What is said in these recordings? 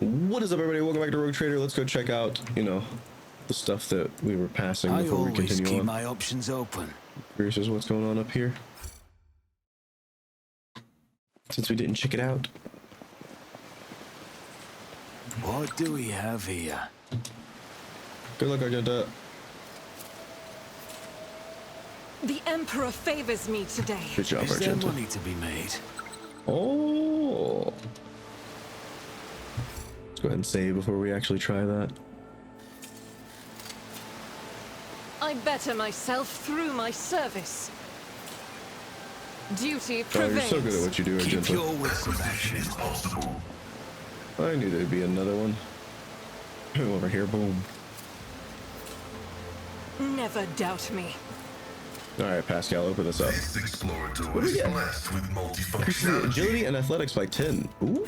What is up, everybody? Welcome back to Rogue Trader. Let's go check out, the stuff that we were passing before we continue on. I always keep my options open. Curious as what's going on up here, since we didn't check it out. What do we have here? Good luck, Argenta. The Emperor favors me today. Good job, Is there Argenta. money to be made? Oh. Let's go ahead and save before we actually try that. I better myself through my service. Duty Oh, prevails. you're so good at what you do, Keep Argenta. your wits about you. I knew there'd be another one. Over here, boom. Never doubt me. Alright, Pascal, open this up. This exploratory What do we is get? blessed with Increases multifunctionality. agility and athletics by 10. Ooh,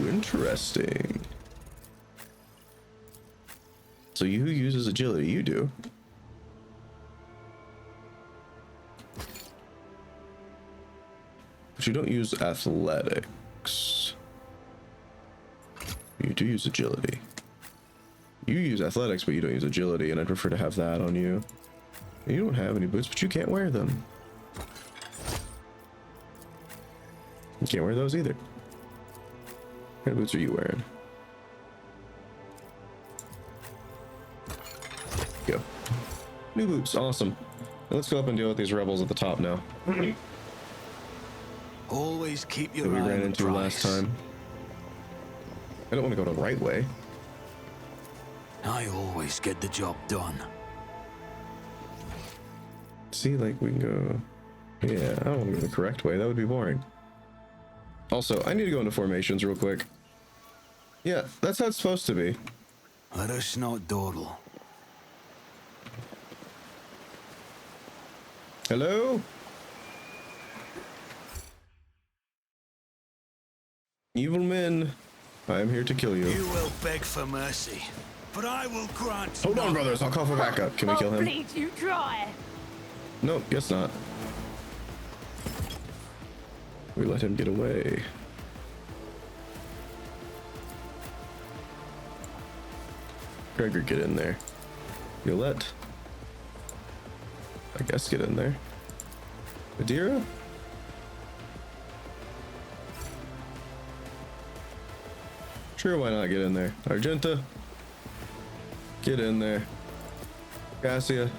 interesting. So who uses agility? You do. But you don't use athletics. You do use agility. You use athletics, but you don't use agility, and I'd prefer to have that on you. You don't have any boots, but you can't wear them. You can't wear those either. What kind of boots are you wearing? Go. New boots, awesome. Now let's go up and deal with these rebels at the top now. Always keep your That we eye ran on the into last prize. time. I don't want to go the right way. I always get the job done. See, like, we can go... Yeah, I don't want to go the correct way. That would be boring. Also, I need to go into formations real quick. Yeah, that's how it's supposed to be. Let us not dawdle. Hello? Evil men, I am here to kill you. You will beg for mercy, but I will grant. Hold on, none. brothers. I'll call for backup. Can we kill him? Bleed you dry. No, guess not. We let him get away. Gregor, get in there. Yolette, I guess, get in there. Adira? Sure, why not get in there? Argenta, get in there. Cassia,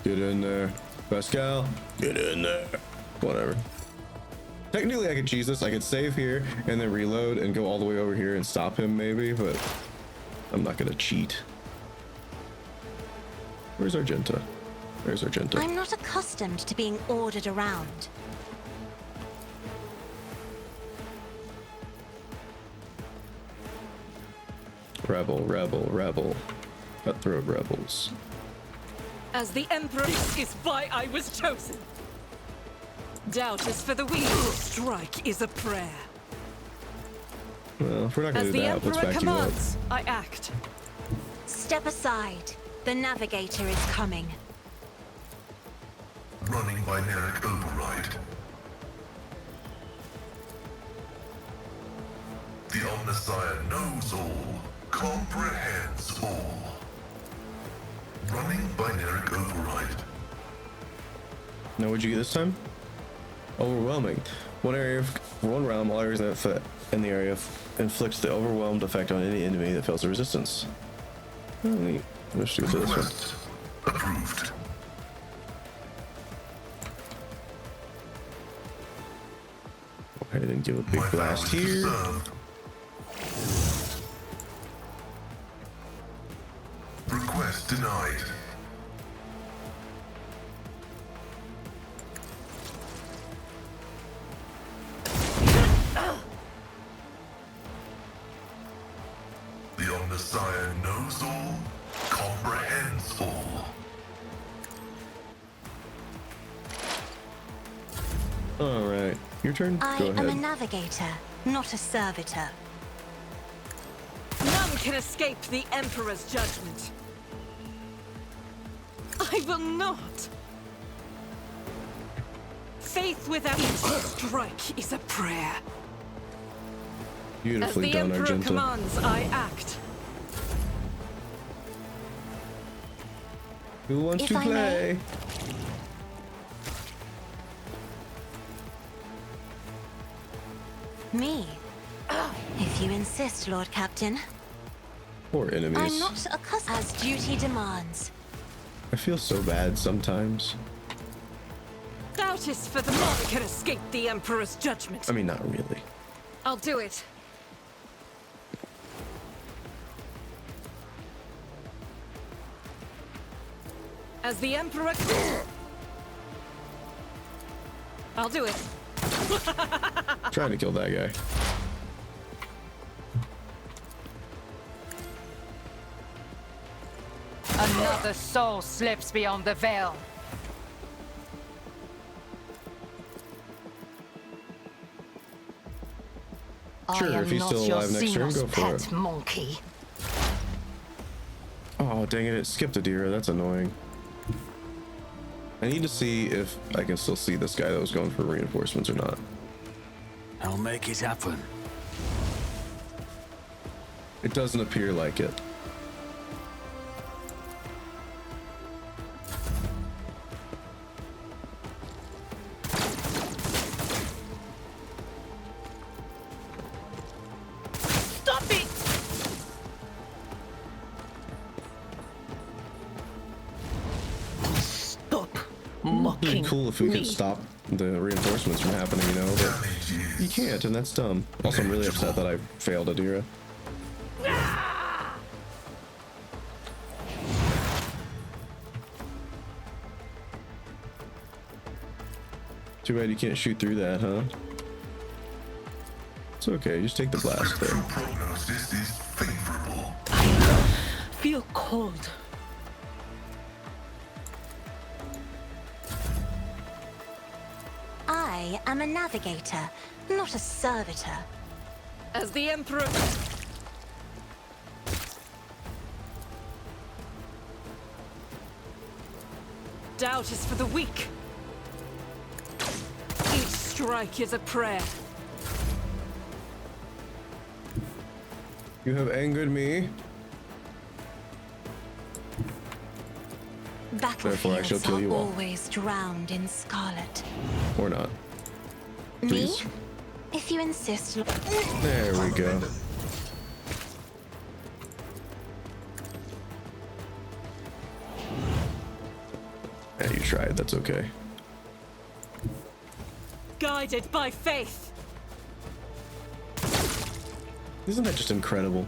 get in there. Pascal, get in there. Whatever. Technically, I could cheese this. I could save here and then reload and go all the way over here and stop him, maybe, but I'm not gonna cheat. Where's Argenta? There's Argenta. I'm not accustomed to being ordered around. Rebel, rebel, rebel. Cutthroat rebels. As the Emperor is why I was chosen. Doubt is for the weak. Strike is a prayer. Well, if we're not gonna As do the that, let's Emperor back you up. commands, I act. Step aside. The navigator is coming. Running binaric override. The Omnissiah knows all, comprehends all. Running binaric override. Now, what'd you get this time? Overwhelming. One realm, all areas in the area inflicts the overwhelmed effect on any enemy that fails the resistance. Oh, neat. Let's do this one. Request approved. Go ahead and give a big My blast vow is here. served. Request denied. The Omnissiah knows all, comprehends all. All right, your turn. I Go am a ahead. navigator, not a servitor. None can escape the Emperor's judgment. I will not. Faith without strike is a prayer. Beautifully As the done, Emperor Argenta. commands, I act. Who wants If to I may. play? Me? If you insist, Lord Captain. Poor enemies. I'm not accustomed as duty demands. I feel so bad sometimes. Doubtest for the mob can escape the Emperor's judgment. I mean, not really. I'll do it. As the Emperor... I'll do it. Trying to kill that guy. Another soul slips beyond the veil. Sure, I am if he's not still your alive next turn, go Xenos for pet it. monkey. Oh, dang it, it skipped a deer. That's annoying. I need to see if I can still see this guy that was going for reinforcements or not. I'll make it happen. It doesn't appear like it. Stop it! Stop It'd be mocking cool if we me. could stop the reinforcements from happening, you know, but you can't, and that's dumb. Also, I'm really upset that I failed Adira. Too bad you can't shoot through that, huh? It's okay, just take the blast there. Spectral prognosis is favorable. Feel cold. I am a navigator, not a servitor. As the Emperor... Doubt is for the weak. Each strike is a prayer. You have angered me. Therefore, I shall Battlefields kill are you all. always drowned in scarlet. Or not. Please. Me? If you insist. There we go. Yeah, you tried. That's okay. Guided by faith. Isn't that just incredible?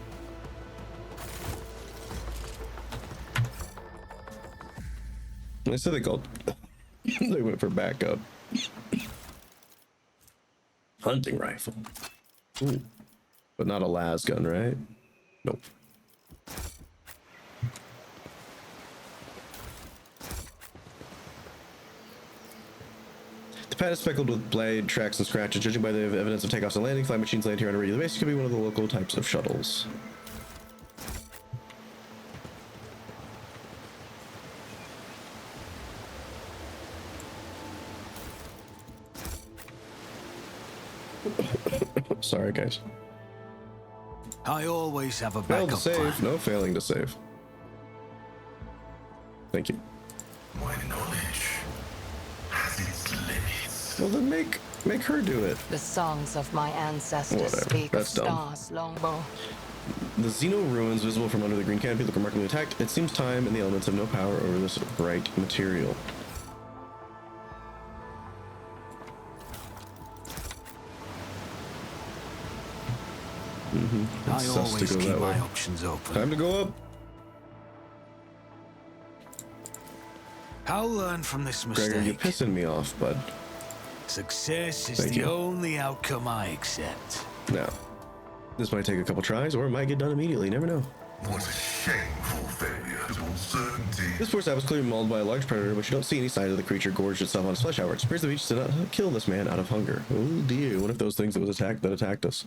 I said they called. They went for backup. Hunting rifle. Ooh. But not a las gun, right? Nope. The pad is speckled with blade tracks and scratches. Judging by the evidence of takeoffs and landing, flight machines land here on a regular basis. Could be one of the local types of shuttles. Sorry, guys. I always have a Failed to backup save. plan. No failing to save. Thank you. My knowledge has its limits. Well, then make her do it. The songs of my ancestors Whatever, speak that's of dumb. stars, longbow. The Xeno ruins visible from under the green canopy look remarkably intact. It seems time and the elements have no power over this bright material. I It's sus to always go keep that my way. options open. Time to go up. I'll learn from this Gregor, you're mistake. pissing me off, bud. Success is Thank the you. only outcome I accept. Now, this might take a couple tries, or it might get done immediately. You never know. What a shameful failure to all certainty. This forest was clearly mauled by a large predator, but you don't see any sign of the creature gorged itself on its flesh. However, it appears the beach did not kill this man out of hunger. Oh dear, one of those things that attacked us.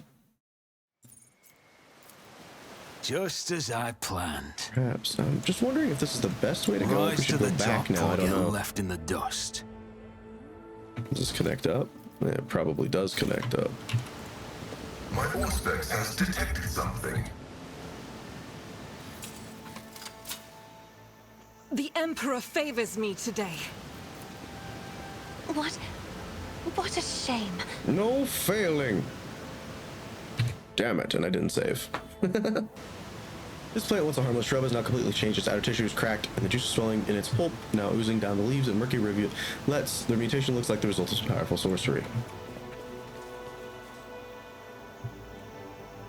Just as I planned. Perhaps. I'm just wondering if this is the best way to go. If we Rise to should the go back top now. I or don't get know. left in the dust. Does this connect up? Yeah, it probably does connect up. My Auspex has detected something. The Emperor favors me today. What a shame. No failing. Damn it, and I didn't save. This plant, once a harmless shrub, has now completely changed. Its outer tissue is cracked, and the juice is swelling in its pulp, now oozing down the leaves and murky rivulets. The mutation looks like the result of some powerful sorcery.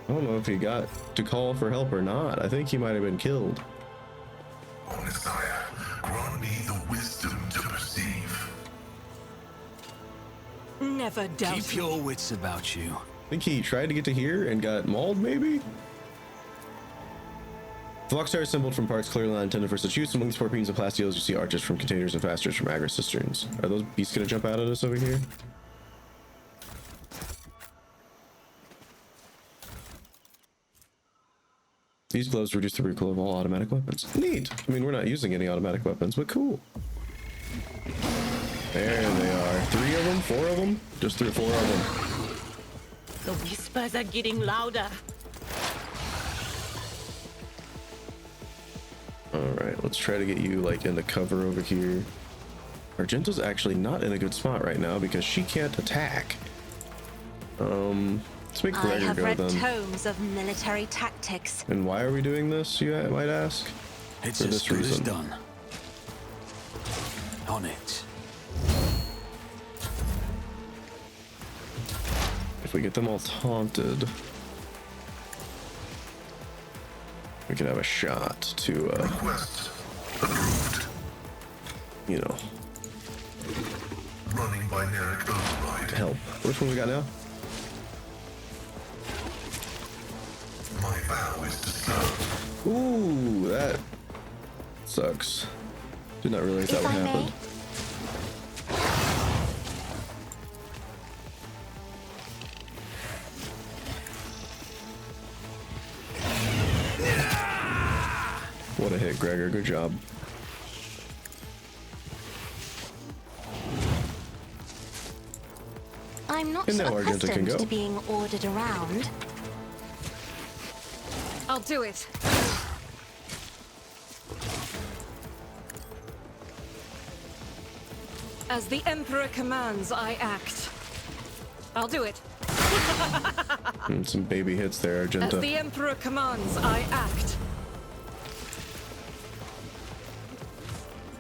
I don't know if he got to call for help or not. I think he might have been killed. O Messiah, grant me the wisdom to perceive. Never doubt Keep me. your wits about you. I think he tried to get to here and got mauled, maybe? Phloxar is assembled from parts clearly not intended for such use. Among these scorpions and plastios, you see arches from containers and fasters from agri cisterns. Are those beasts gonna jump out at us over here? These gloves reduce the recoil of all automatic weapons. Neat! I mean, we're not using any automatic weapons, but cool. There they are. 3 of them? 4 of them? Just 4 of them. The whispers are getting louder. Alright, let's try to get you, like, into cover over here. Argenta's actually not in a good spot right now because she can't attack. Let's make I Gregor have go read then. tomes of military tactics. And why are we doing this, you might ask? It's For as this good as reason. done. On it. If we get them all taunted, we could have a shot to, Request approved. you know, Running binaric override. help. Which one we got now? My vow is to serve. Ooh, that sucks. Did not realize that If would I may. happen. What a hit, Gregor. Good job. I'm not And now Argenta can accustomed go. to being ordered around. I'll do it. As the Emperor commands, I act. I'll do it. And some baby hits there, As Argenta. the Emperor commands, I act.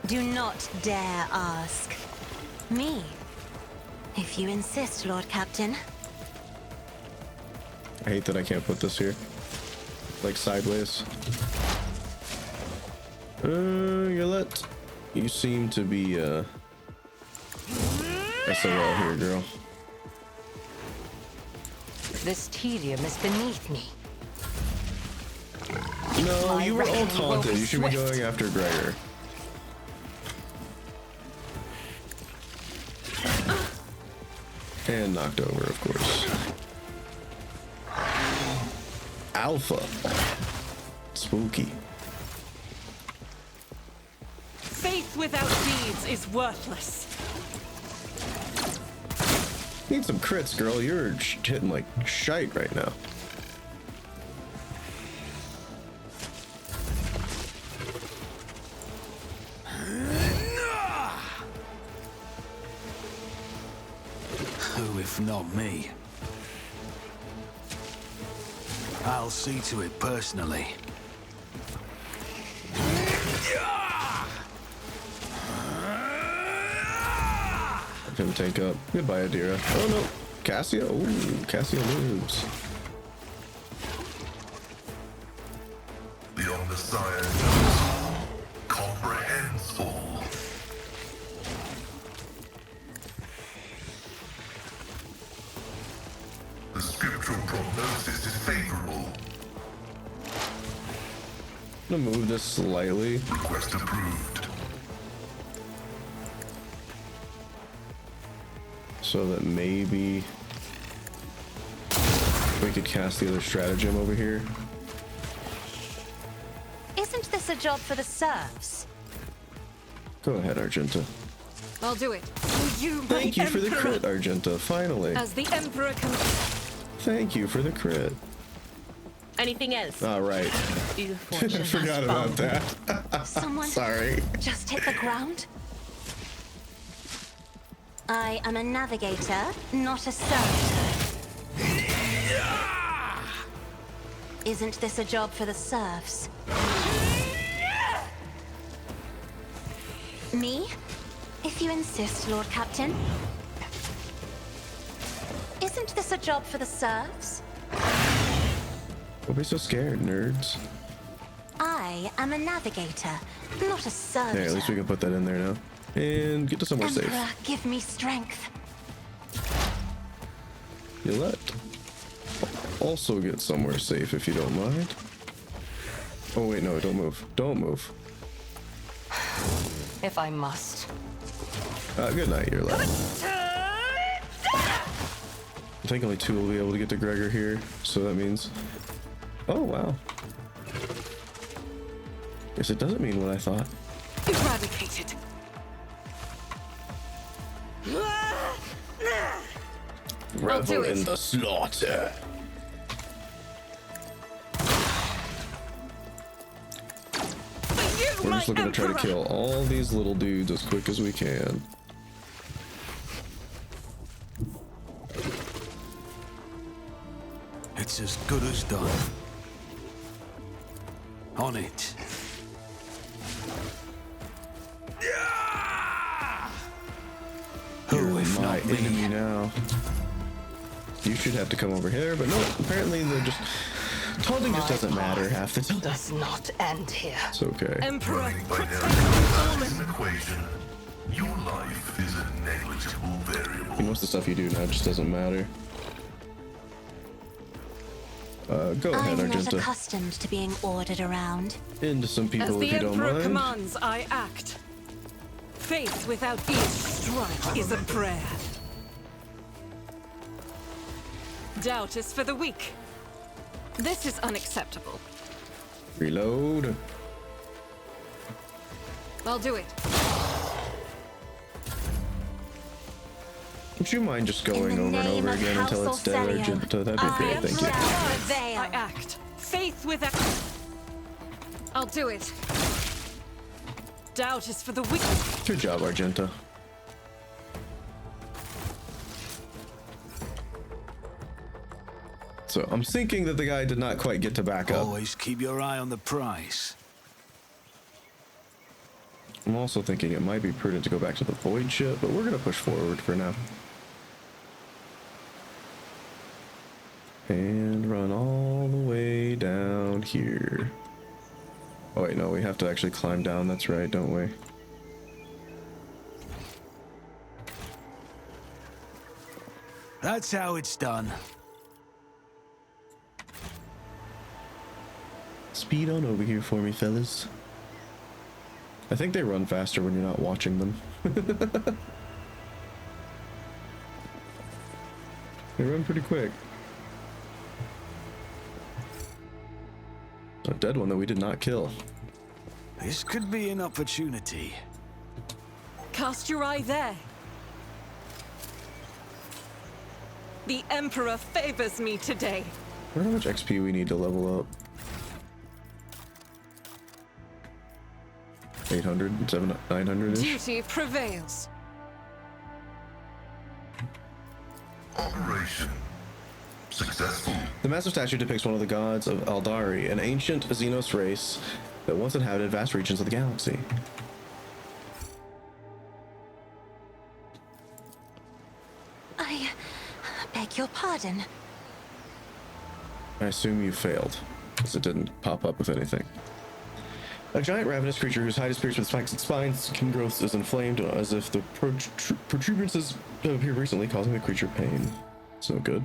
Do not dare ask. Me. If you insist, Lord Captain. I hate that I can't put this here. Like sideways. Yolette, you seem to be SOL here, girl. This tedium is beneath me. No, My you were all reckoning will taunted. be You should be swift. going after Gregor. And knocked over, of course. Alpha. Spooky. Faith without deeds is worthless. Need some crits, girl. You're hitting like shite right now. Who if not me? I'll see to it personally. Let him tank up. Goodbye, Adira. Oh no. Cassia? Ooh, Cassia moves. The O Messiah knows, comprehends all. The scriptural prognosis is favorable. I'm gonna move this slightly. Request approved. So that maybe we could cast the other stratagem over here. Isn't this a job for the serfs? Go ahead, Argenta. I'll do it. For you, my Thank you for the Emperor. crit, Argenta. Finally. As the Emperor commands. thank you for the crit. Anything else? All right. Ill I fortune has forgot about found that. Someone Sorry. just hit the ground. I am a navigator, not a servitor. Isn't this a job for the serfs? Me? If you insist, Lord Captain. Isn't this a job for the serfs? Don't be so scared, nerds. I am a navigator, not a servitor. There, at least we can put that in there now. And get to somewhere Emperor, safe. give me strength. You let. Also get somewhere safe if you don't mind. Oh wait, no, don't move. Don't move. If I must. Good night, your left. I think only 2 will be able to get to Gregor here, so that means... Oh, wow. Guess it doesn't mean what I thought. Eradicated. Revel it. in the slaughter. For you, We're my just looking to try to emperor. kill all these little dudes as quick as we can. It's as good as done. On it. You're Who if my not me? enemy now. You should have to come over here, but no, apparently they're just... Taunting just doesn't matter half the time. Does not end here. It's okay. Emperor, Running by protect now the is fallen. an equation. Your life is a negligible variable. Most of the stuff you do now just doesn't matter. Go ahead, I'm not Argenta. accustomed to being ordered around. Into some As people the if you don't emperor mind. commands, I act. Faith without each strike is a prayer. Doubt is for the weak. This is unacceptable. Reload. I'll do it. Would you mind just going In the over and name over of again until House it's dead, Orselio, Argenta? That'd be I great, thank you. shall prevail. I act. Faith without... I'll do it. Doubt is for the weak. Good job, Argenta. So I'm thinking that the guy did not quite get to back up. Always keep your eye on the prize. I'm also thinking it might be prudent to go back to the void ship, but we're gonna push forward for now. And run all the way down here. Oh wait, no, we have to actually climb down, that's right, don't we? That's how it's done. Speed on over here for me, fellas. I think they run faster when you're not watching them. They run pretty quick. A dead one that we did not kill. This could be an opportunity. Cast your eye there. The Emperor favors me today. I wonder how much XP we need to level up. 800, 900-ish. Duty prevails. Operation successful. The massive statue depicts one of the gods of Aldari, an ancient Xenos race that once inhabited vast regions of the galaxy. I beg your pardon. I assume you failed, because it didn't pop up with anything. A giant ravenous creature whose hide is pierced with spikes and spines, skin growth is inflamed as if the protuberances have appeared recently, causing the creature pain. It's no good.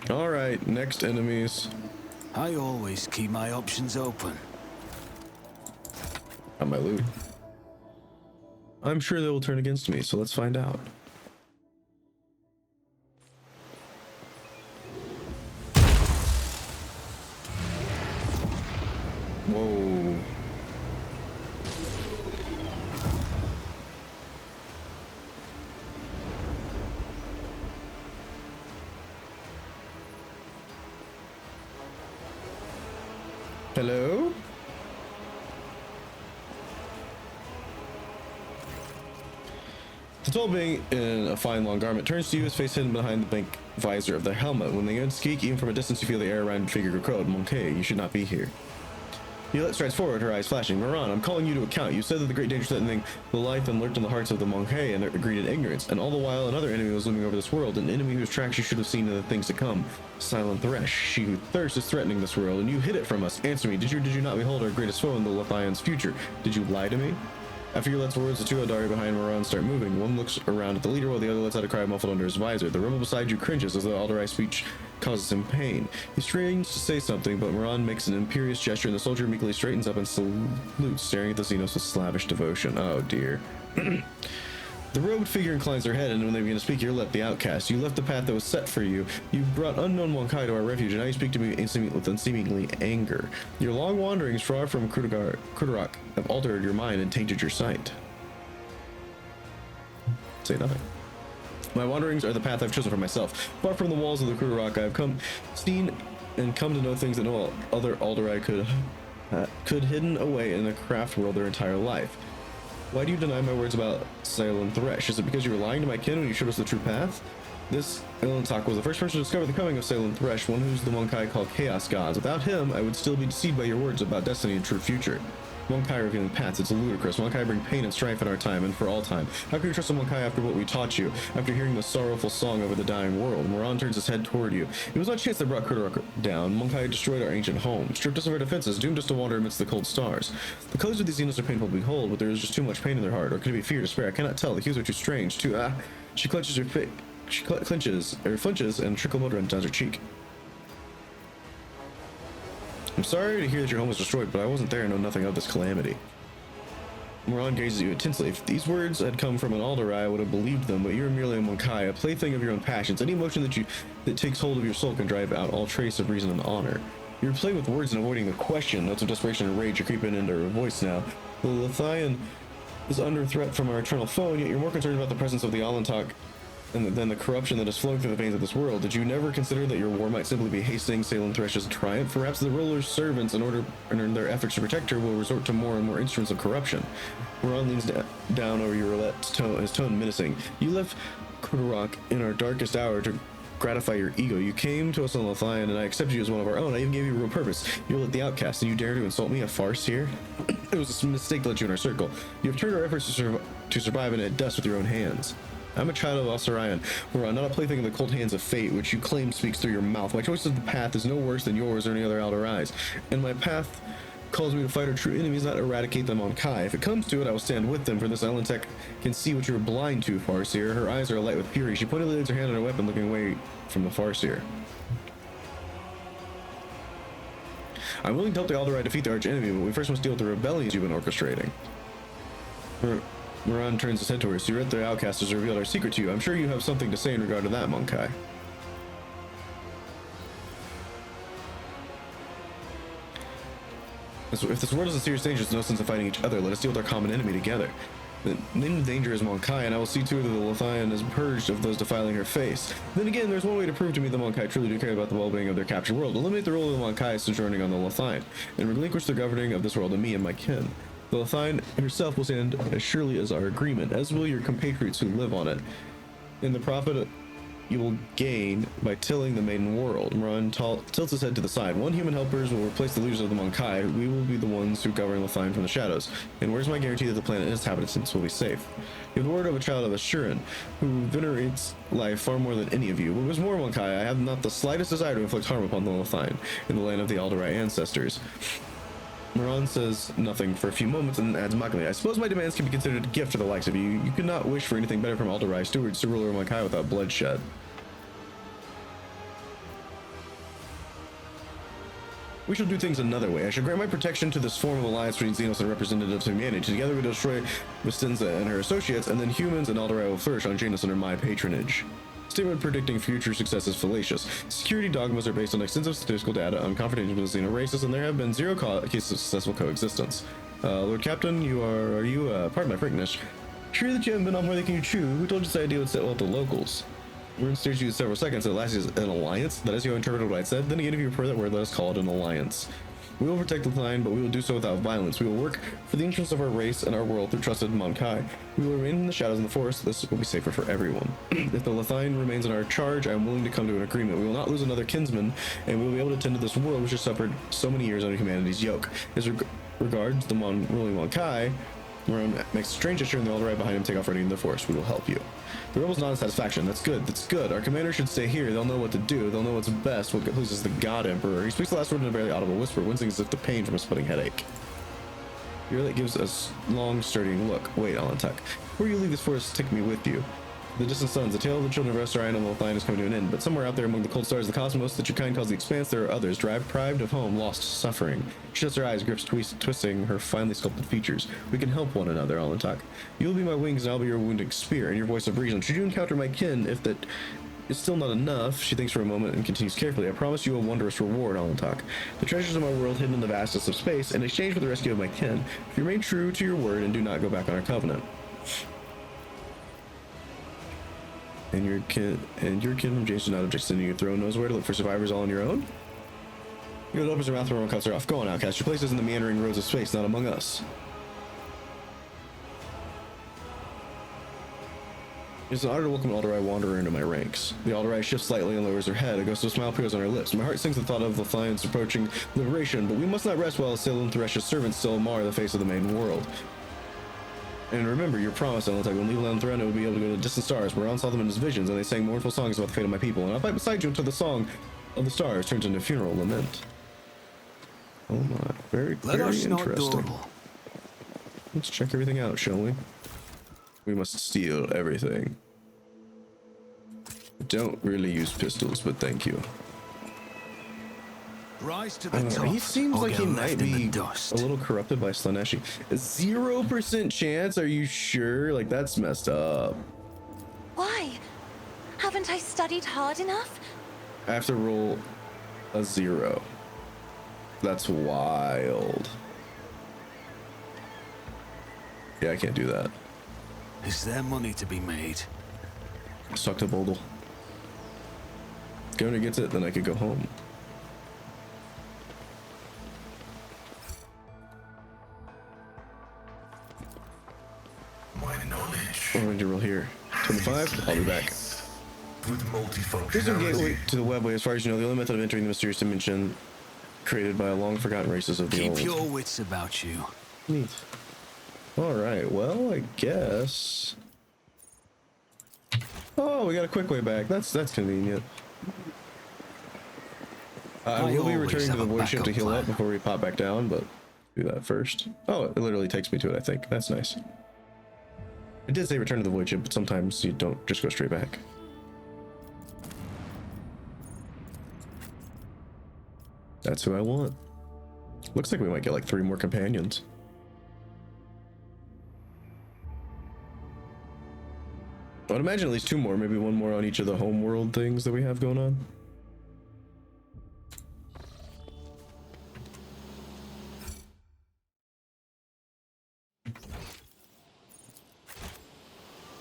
Alright, next enemies. I always keep my options open. Got my loot. I'm sure they will turn against me, so let's find out. Whoa. Hello? The tall being in a fine long garment turns to you, his face hidden behind the bank visor of their helmet. When they begin to speak, even from a distance you feel the air around your figure grow cold. Monkey, you should not be here. Violet strides forward, her eyes flashing. Moran, I'm calling you to account. You said that the great danger threatening the life and lurked in the hearts of the Monkey and agreed in ignorance, and all the while another enemy was looming over this world, an enemy whose tracks you should have seen in the things to come. Silent Thresh, she who thirsts is threatening this world, and you hid it from us. Answer me, did you not behold our greatest foe in the Lethion's future? Did you lie to me? After Violet's words, the two Eldari behind Moran start moving. One looks around at the leader while the other lets out a cry muffled under his visor. The rebel beside you cringes as though Aldari's speech causes him pain. He strains to say something, but Moran makes an imperious gesture and the soldier meekly straightens up and salutes, staring at the Xenos with slavish devotion. Oh dear. The robed figure inclines their head, and when they begin to speak, you're left the outcast. You left the path that was set for you. You brought unknown Wonkai to our refuge, and now you speak to me with unseemly anger. Your long wanderings far from Kudarak have altered your mind and tainted your sight. Say nothing. My wanderings are the path I've chosen for myself. Far from the walls of the Kudarak, I have seen and come to know things that no other Aldari could hidden away in the craft world their entire life. Why do you deny my words about Silent Thresh? Is it because you were lying to my kin when you showed us the true path? This Ilantak was the first person to discover the coming of Silent Thresh, one whose the Monkai call Chaos Gods. Without him, I would still be deceived by your words about destiny and true future. Monkai revealing paths, it's ludicrous. Monkai bring pain and strife in our time and for all time. How can you trust a Monkai after what we taught you? After hearing the sorrowful song over the dying world? Moran turns his head toward you. It was not chance that brought Kudarak down. Monkai destroyed our ancient home, stripped us of our defenses, doomed us to wander amidst the cold stars. The colors of these Xenos are painful to behold, but there is just too much pain in their heart, or could it be fear, despair? I cannot tell. The hues are too strange, She clenches her face. She flinches, and a trickle blood runs down her cheek. I'm sorry to hear that your home was destroyed, but I wasn't there and know nothing of this calamity. Moran gazes at you intensely. If these words had come from an Aldari, I would have believed them, but you're merely a Monkai, a plaything of your own passions. Any emotion that takes hold of your soul can drive out all trace of reason and honor. You're playing with words and avoiding the question. Notes of desperation and rage are creeping into her voice now. The Lethian is under threat from our eternal foe, and yet you're more concerned about the presence of the Alantak than the corruption that is flowing through the veins of this world. Did you never consider that your war might simply be hastening Salem Thresh's triumph? Perhaps the ruler's servants, in their efforts to protect her, will resort to more and more instruments of corruption. Moran leans down over your roulette's tone, his tone menacing. You left Kudarak in our darkest hour to gratify your ego. You came to us on Lothian, and I accepted you as one of our own. I even gave you a real purpose. You let the outcast, and you dare to insult me, a farce here? It was a mistake to let you in our circle. You have turned our efforts to survive and at dust with your own hands. I'm a child of Osirian, Moran, not a plaything in the cold hands of fate, which you claim speaks through your mouth. My choice of the path is no worse than yours or any other Aldari's, and my path calls me to fight our true enemies, not eradicate them on Kai. If it comes to it, I will stand with them, for this Elentek can see what you are blind to, Farseer. Her eyes are alight with fury. She pointedly lays her hand on her weapon, looking away from the Farseer. I'm willing to help the Aldari defeat the arch enemy, but we first must deal with the rebellions you've been orchestrating. Moran turns his head towards you. The outcast has revealed our secret to you. I'm sure you have something to say in regard to that, Monkai. If this world is in serious danger, there's no sense in fighting each other. Let us deal with our common enemy together. The name of danger is Monkai, and I will see to it that the Lothian is purged of those defiling her face. Then again, there's one way to prove to me the Monkai truly do care about the well-being of their captured world. Eliminate the role of the Monkai sojourning on the Lothian, and relinquish the governing of this world to me and my kin. The Lothian herself will stand as surely as our agreement, as will your compatriots who live on it. In the profit you will gain by tilling the maiden world. Moran tilts his head to the side. One human helpers will replace the leaders of the Monkai. We will be the ones who govern Lothian from the shadows. And where's my guarantee that the planet and its inhabitants will be safe? You have the word of a child of Assuran, who venerates life far more than any of you. What was more, Monkai, I have not the slightest desire to inflict harm upon the Lothian, in the land of the Aldari ancestors. Moran says nothing for a few moments and adds mockingly, I suppose my demands can be considered a gift to the likes of you. You could not wish for anything better from Aldari stewards to rule over Monkai without bloodshed. We shall do things another way. I shall grant my protection to this form of alliance between Xenos and representatives of humanity. Together we destroy Vistenza and her associates, and then humans and Aldari will flourish on Janus under my patronage. Statement predicting future success is fallacious. Security dogmas are based on extensive statistical data on confrontations with Xeno races, and there have been zero cases of successful coexistence. Lord Captain, are you, pardon my frankness, sure that you haven't been on more than you chew? Who told you this idea would sit well with the locals? Word stares you several seconds, at last is an alliance? That is, you interpreted what I said? Then again, if you prefer that word, let us call it an alliance. We will protect the line, but we will do so without violence. We will work for the interests of our race and our world through trusted Monkai. We will remain in the shadows in the forest. This will be safer for everyone. If the Lethine remains in our charge, I am willing to come to an agreement. We will not lose another kinsman, and we will be able to tend to this world which has suffered so many years under humanity's yoke. As regards the ruling Monkai, Maroon makes a strange gesture, and they're all right behind him. Take off running in the forest. We will help you. The rebels nod in satisfaction. That's good. That's good. Our commander should stay here. They'll know what to do. They'll know what's best. What pleases the God Emperor. He speaks the last word in a barely audible whisper, wincing as if the pain from a splitting headache. Yurlik gives us long, sturdying look. Wait, Alantuck. Before you leave this forest, take me with you. The distant suns, the tale of the children of Restar and Lethine is coming to an end, but somewhere out there among the cold stars of the cosmos that your kind calls the Expanse, there are others, deprived of home, lost, suffering. She shuts her eyes, grips twisting her finely sculpted features. We can help one another, Alantuck. You'll be my wings and I'll be your wounding spear and your voice of reason. Should you encounter my kin, if that is still not enough, she thinks for a moment and continues carefully. I promise you a wondrous reward, Alantuck. The treasures of my world hidden in the vastness of space, in exchange for the rescue of my kin. If you remain true to your word and do not go back on our covenant. And your kin from James does not object to sending you a throne, knows where to look for survivors all on your own? Yoda opens her mouth and cuts her off. Go on, outcast. Your place is in the meandering roads of space, not among us. It's an honor to welcome an Alderai wanderer into my ranks. The Alderai shifts slightly and lowers her head. A ghost of a smile appears on her lips. My heart sings the thought of the Lethines approaching liberation, but we must not rest while Salem Thresh's servants still mar the face of the main world. And remember your promise, Alantuck. When Leland Throne would be able to go to distant stars. Moran saw them in his visions, and they sang mournful songs about the fate of my people. And I'll fight beside you until the song of the stars turns into a funeral lament. Oh my, very interesting. Let's check everything out, shall we? We must steal everything. Don't really use pistols, but thank you. Rise to the top. He seems like he might be a little corrupted by Slaanesh. 0% chance? Are you sure? Like, that's messed up. Why? Haven't I studied hard enough? I have to roll a 0. That's wild. Yeah, I can't do that. Is there money to be made? Let's talk to Bogle. If Governor gets it, then I could go home. My knowledge. What am I going to roll here? 25? I'll be back. With There's no gateway multifunctionality. to the webway. As far as you know, the only method of entering the mysterious dimension created by a long-forgotten races of the old. Keep your wits about you. Neat. Alright, well, I guess... Oh, we got a quick way back. That's convenient. I will be returning to the voidship to heal up before we pop back down, but do that first. Oh, it literally takes me to it, I think. That's nice. It did say return to the voidship, but sometimes you don't just go straight back. That's who I want. Looks like we might get like 3 more companions. I would imagine at least 2 more, maybe 1 more on each of the homeworld things that we have going on.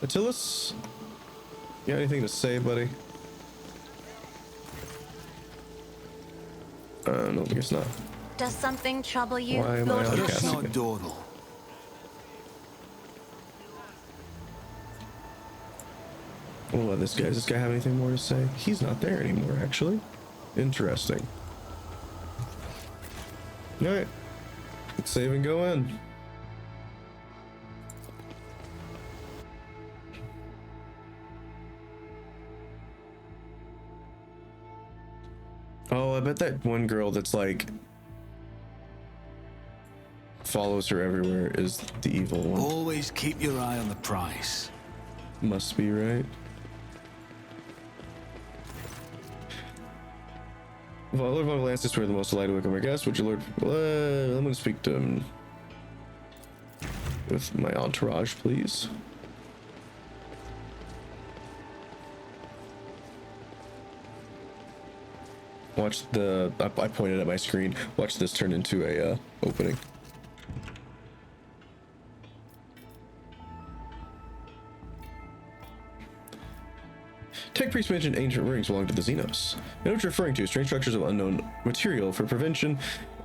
Attilas, you got anything to say, buddy? No, I guess not. Does something trouble you, Why am I Lord on Cassian? Just cast not again? dawdle. What about this guy? Does this guy have anything more to say? He's not there anymore, actually. Interesting. Alright. Let's save and go in. Oh, I bet that one girl that's like follows her everywhere is the evil one. Always keep your eye on the prize. Must be right. Lord Von Valance is where the most delighted welcome our guest. Would you, Lord? I'm going to speak to him with my entourage, please. Watch the. I pointed at my screen. Watch this turn into a opening. Tech Priest mentioned ancient rings belong to the Xenos. I know what you're referring to, strange structures of unknown material for prevention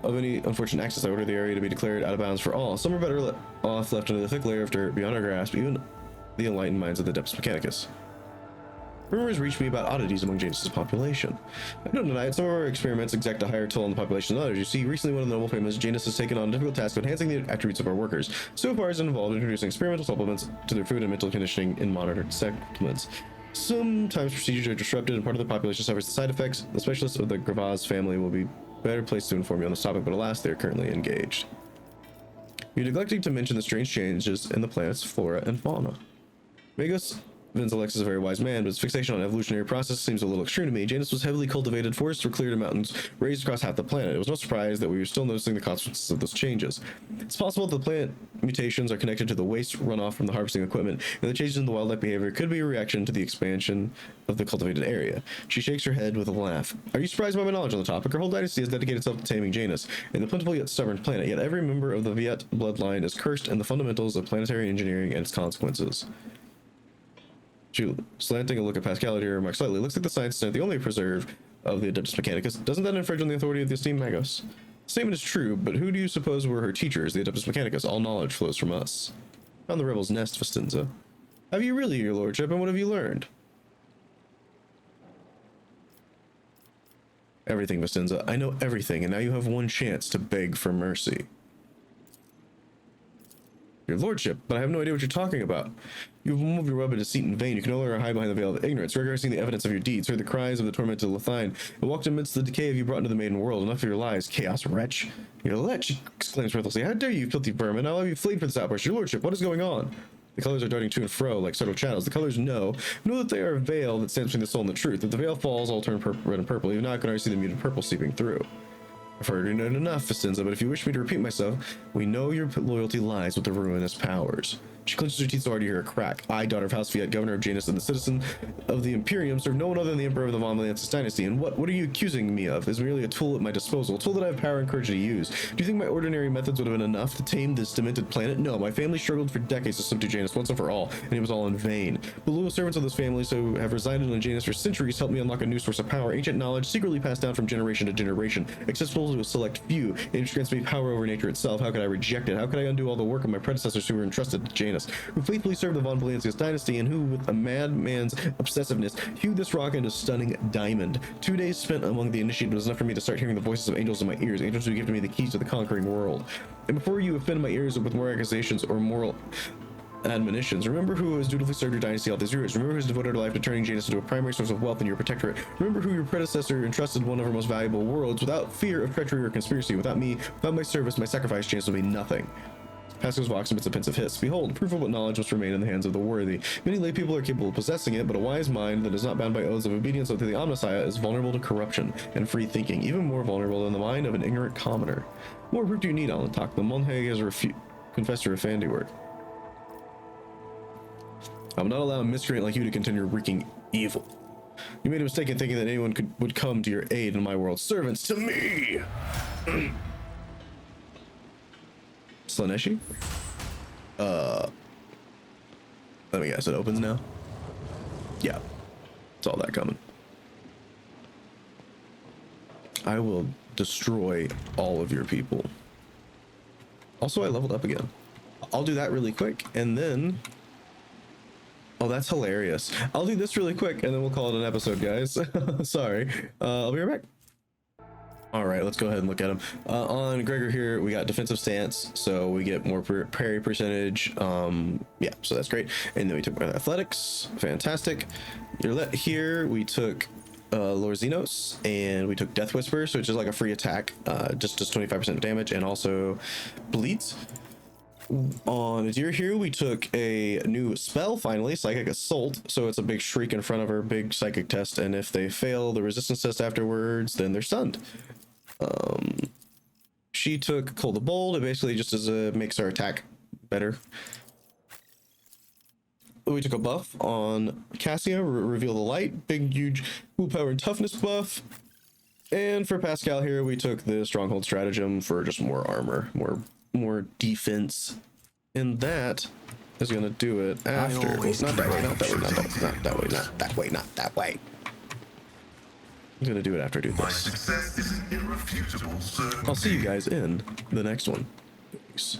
of any unfortunate access, I order the area to be declared out of bounds for all. Some are better off left under the thick layer of dirt beyond our grasp, even the enlightened minds of the Adeptus Mechanicus. Rumors reach me about oddities among Janus' population. I don't deny it, some of our experiments exact a higher toll on the population than others. You see, recently one of the noble families, Janus, has taken on a difficult task of enhancing the attributes of our workers. So far as it involved introducing experimental supplements to their food and mental conditioning in monitored settlements. Sometimes procedures are disrupted and part of the population suffers the side effects. The specialists of the Gravaz family will be better placed to inform you on this topic, but alas, they are currently engaged. You're neglecting to mention the strange changes in the planet's flora and fauna. Magos Vinzalex is a very wise man, but his fixation on evolutionary process seems a little extreme to me. Janus was heavily cultivated, forests were cleared, and mountains raised across half the planet. It was no surprise that we were still noticing the consequences of those changes. It's possible that the plant mutations are connected to the waste runoff from the harvesting equipment, and the changes in the wildlife behavior could be a reaction to the expansion of the cultivated area. She shakes her head with a laugh. Are you surprised by my knowledge on the topic? Our whole dynasty has dedicated itself to taming Janus, and the plentiful yet stubborn planet, yet every member of the Viet bloodline is cursed in the fundamentals of planetary engineering and its consequences. She, slanting a look at Pascal here, remarks slightly. Looks like the scientists aren't the only preserve of the Adeptus Mechanicus. Doesn't that infringe on the authority of the esteemed Magos? The statement is true, but who do you suppose were her teachers, the Adeptus Mechanicus? All knowledge flows from us. Found the rebel's nest, Vestinza. Have you really, your lordship, and what have you learned? Everything, Vestinza. I know everything, and now you have one chance to beg for mercy. Your lordship, but I have no idea what you're talking about. You've moved your web of deceit in vain. You can no longer hide behind the veil of ignorance. Recognizing the evidence of your deeds, heard the cries of the tormented Lethine, and walked amidst the decay of you brought into the maiden world. Enough of your lies, chaos wretch. Your let, she exclaims breathlessly. How dare you, filthy vermin? I'll have you fleed for this outburst. Your lordship, what is going on? The colors are darting to and fro like subtle shadows. The colors know that they are a veil that stands between the soul and the truth. If the veil falls, all turn red and purple. Even now I can already see the muted purple seeping through. I've heard you know enough, Vestinza, but if you wish me to repeat myself, we know your loyalty lies with the ruinous powers. She clenches her teeth so hard you hear a crack. I, daughter of House Fiat, governor of Janus, and the citizen of the Imperium, serve no one other than the emperor of the Von Valentis dynasty. And what are you accusing me of? Is merely a tool at my disposal, a tool that I have power and courage to use. Do you think my ordinary methods would have been enough to tame this demented planet? No, my family struggled for decades to subdue Janus once and for all, and it was all in vain. The loyal servants of this family, so have resided in Janus for centuries, helped me unlock a new source of power, ancient knowledge secretly passed down from generation to generation, accessible to a select few. It grants me power over nature itself. How could I reject it? How could I undo all the work of my predecessors who were entrusted to Janus, who faithfully served the Von Valentis dynasty, and who, with a madman's obsessiveness, hewed this rock into stunning diamond. 2 days spent among the initiated was enough for me to start hearing the voices of angels in my ears, angels who gifted me the keys to the conquering world. And before you offend my ears with more accusations or moral admonitions, remember who has dutifully served your dynasty all these years. Remember who has devoted her life to turning Janus into a primary source of wealth in your protectorate. Remember who your predecessor entrusted one of her most valuable worlds without fear of treachery or conspiracy. Without me, without my service, my sacrifice, Janus would be nothing. Pascal's walks amidst a pensive hiss. Behold, proof of what knowledge must remain in the hands of the worthy. Many lay people are capable of possessing it, but a wise mind that is not bound by oaths of obedience unto the Omnissiah is vulnerable to corruption and free thinking, even more vulnerable than the mind of an ignorant commoner. What proof do you need, Alantak? The Monhag has confessed your handiwork. I will not allow a miscreant like you to continue wreaking evil. You made a mistake in thinking that anyone would come to your aid in my world. Servants to me! Slaanesh? Let me guess, it opens now? Yeah. Saw that coming. I will destroy all of your people. Also, I leveled up again. I'll do that really quick, and then... Oh, that's hilarious. I'll do this really quick, and then we'll call it an episode, guys. Sorry. I'll be right back. All right, let's go ahead and look at him. On Gregor here, we got defensive stance, so we get more parry percentage. Yeah, so that's great. And then we took athletics, fantastic. Your here, we took Lorzinos, and we took Death Whisper, so it's just like a free attack, just 25% damage, and also bleeds. On Adir here, we took a new spell, finally, Psychic Assault, so it's a big shriek in front of her, big psychic test, and if they fail the resistance test afterwards, then they're stunned. She took Cold the Bold. It basically just makes her attack better. We took a buff on Cassia, Reveal the Light, big huge willpower and toughness buff. And for Pascal here, we took the Stronghold Stratagem for just more armor, more defense, and that is gonna do it after. Not that way, not that way, not that way, not that way, not that way. I'm gonna do it after I do My this. success is an irrefutable certainty. I'll see you guys in the next one. Peace.